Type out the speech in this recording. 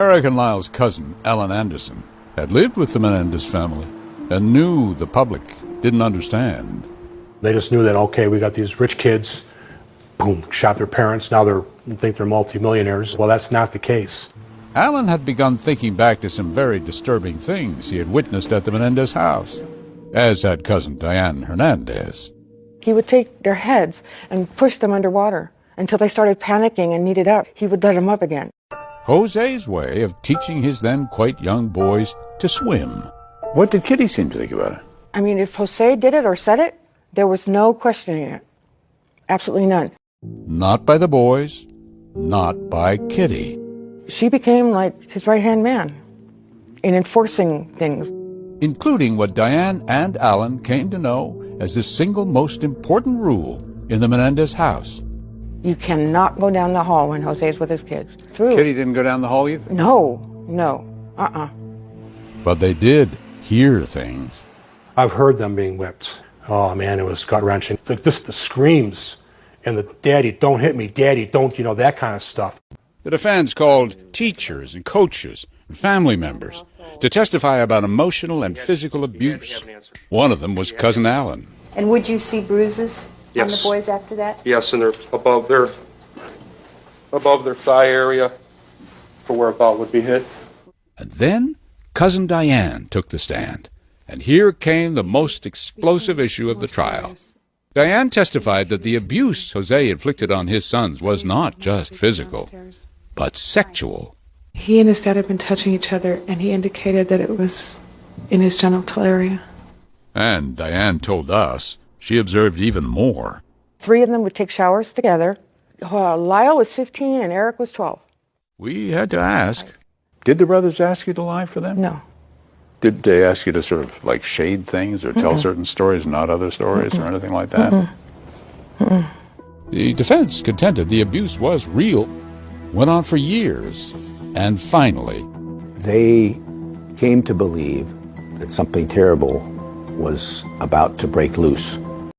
Erik and Lyle's cousin, Alan Anderson, had lived with the Menendez family and knew the public didn't understand. They just knew that, okay, we got these rich kids, boom, shot their parents, now they think they're multimillionaires. Well, that's not the case. Alan had begun thinking back to some very disturbing things he had witnessed at the Menendez house, as had cousin Diane Hernandez. He would take their heads and push them underwater until they started panicking and needed up. He would let them up again. Jose's way of teaching his then quite young boys to swim. What did Kitty seem to think about it? I mean, if Jose did it or said it, there was no questioning it. Absolutely none. Not by the boys, not by Kitty. She became like his right-hand man in enforcing things. Including what Diane and Alan came to know as the single most important rule in the Menendez house. You cannot go down the hall when Jose's with his kids. Kitty didn't go down the hall either? No. But they did hear things. I've heard them being whipped. Oh man, it was gut-wrenching. Like just the screams and the daddy, don't hit me, daddy, don't, that kind of stuff. The defense called teachers and coaches and family members to testify about emotional and physical abuse. One of them was cousin Alan. And would you see bruises on the boys after that? Yes, and they're above their thigh area for where a ball would be hit. And then cousin Diane took the stand. And here came the most explosive issue of the trial. Diane testified that the abuse Jose inflicted on his sons was not just physical, but sexual. He and his dad had been touching each other, and he indicated that it was in his genital area. And Diane told us she observed even more. 3 of them would take showers together. Lyle was 15 and Erik was 12. We had to ask, did the brothers ask you to lie for them? No. Did they ask you to sort of like shade things or tell certain stories, not other stories or anything like that? The defense contended the abuse was real, went on for years, and finally, they came to believe that something terrible was about to break loose.